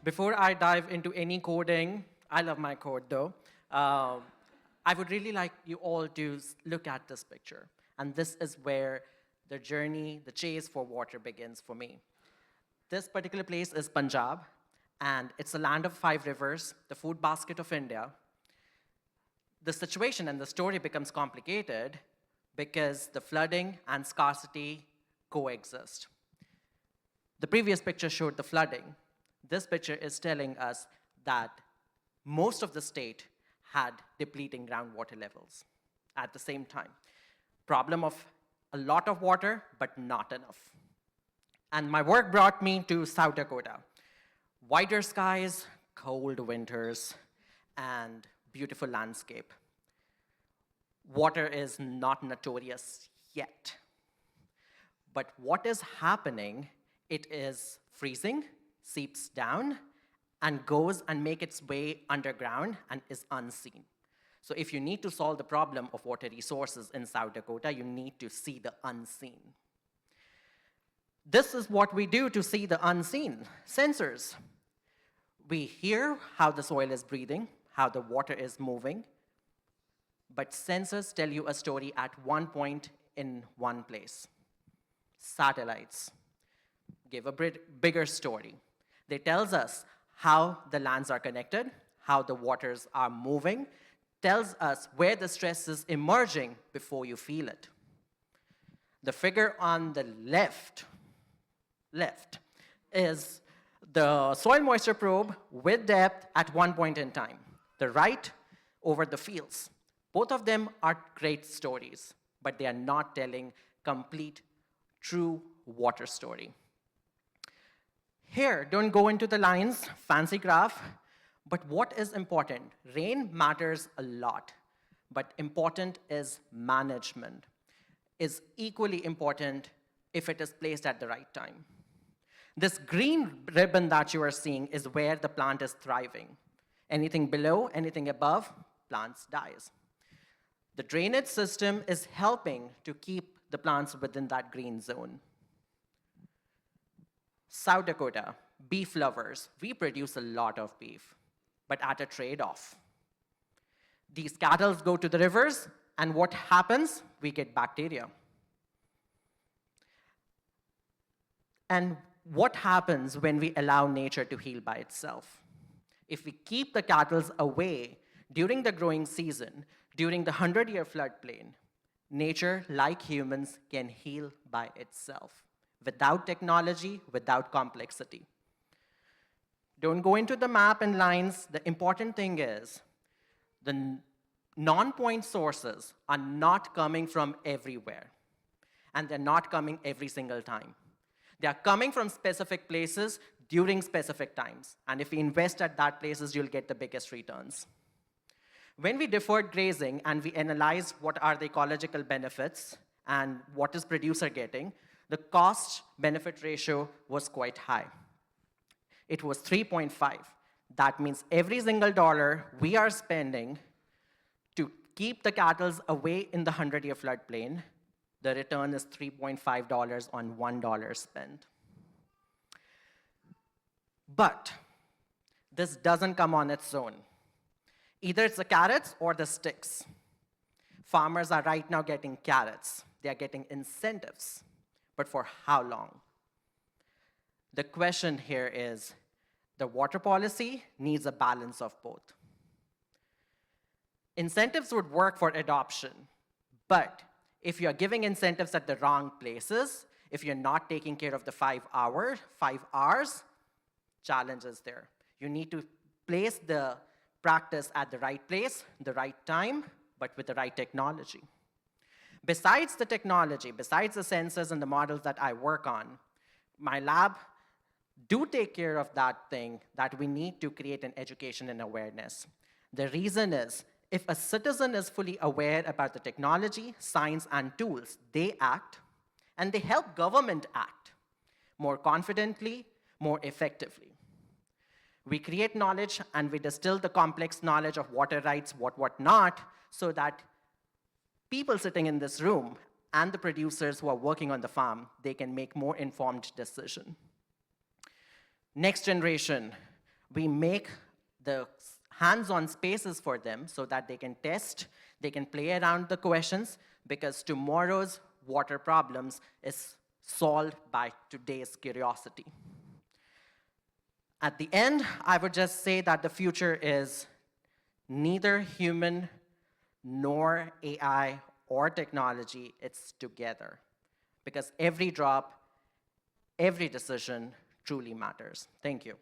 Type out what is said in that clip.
Before I dive into any coding, I love my code though, um, I would really like you all to look at this picture. And this is where the journey, the chase for water begins for me. This particular place is Punjab, and it's a land of 5 rivers, the food basket of India. The situation and the story becomes complicated because the flooding and scarcity coexist. The previous picture showed the flooding. This picture is telling us that most of the state had depleting groundwater levels at the same time. Problem of a lot of water, but not enough. And my work brought me to South Dakota. Wider skies, cold winters, and beautiful landscape. Water is not notorious yet. But what is happening, it is freezing, seeps down, and goes and makes its way underground and is unseen. So if you need to solve the problem of water resources in South Dakota, you need to see the unseen. This is what we do to see the unseen, sensors. We hear how the soil is breathing, how the water is moving, but sensors tell you a story at one point in one place. Satellites give a bigger story. They tells us how the lands are connected, how the waters are moving, tells us where the stress is emerging before you feel it. The figure on the left is the soil moisture probe with depth at one point in time. The right over the fields. Both of them are great stories, but they are not telling complete, true water story. Here, don't go into the lines, fancy graph, but what is important? Rain matters a lot, but important is management, is equally important if it is placed at the right time. This green ribbon that you are seeing is where the plant is thriving. Anything below, anything above, plants dies. The drainage system is helping to keep the plants within that green zone. South Dakota, beef lovers, we produce a lot of beef, but at a trade-off. These cattle go to the rivers, and what happens? We get bacteria. And what happens when we allow nature to heal by itself? If we keep the cattle away during the growing season, during the 100-year floodplain, nature, like humans, can heal by itself, without technology, without complexity. Don't go into the map and lines. The important thing is the non-point sources are not coming from everywhere, and they're not coming every single time. They are coming from specific places during specific times, and if we invest at that places, you'll get the biggest returns. When we deferred grazing and we analyzed what are the ecological benefits and what is producer getting, the cost-benefit ratio was quite high. It was 3.5. That means every single dollar we are spending to keep the cattle away in the 100-year floodplain, the return is $3.5 on $1 spent. But this doesn't come on its own. Either it's the carrots or the sticks. Farmers are right now getting carrots. They are getting incentives. But for how long? The question here is, the water policy needs a balance of both. Incentives would work for adoption, but if you're giving incentives at the wrong places, if you're not taking care of the 5 Rs, challenge is there. You need to place the practice at the right place, the right time, but with the right technology. Besides the technology, besides the sensors and the models that I work on, my lab do take care of that thing that we need to create an education and awareness. The reason is, if a citizen is fully aware about the technology, science, and tools, they act, and they help government act more confidently, more effectively. We create knowledge, and we distill the complex knowledge of water rights, what not, so that people sitting in this room and the producers who are working on the farm, they can make more informed decision. Next generation, we make the hands-on spaces for them so that they can test, they can play around the questions, because tomorrow's water problems is solved by today's curiosity. At the end, I would just say that the future is neither human nor AI or technology, it's together. Because every drop, every decision truly matters. Thank you.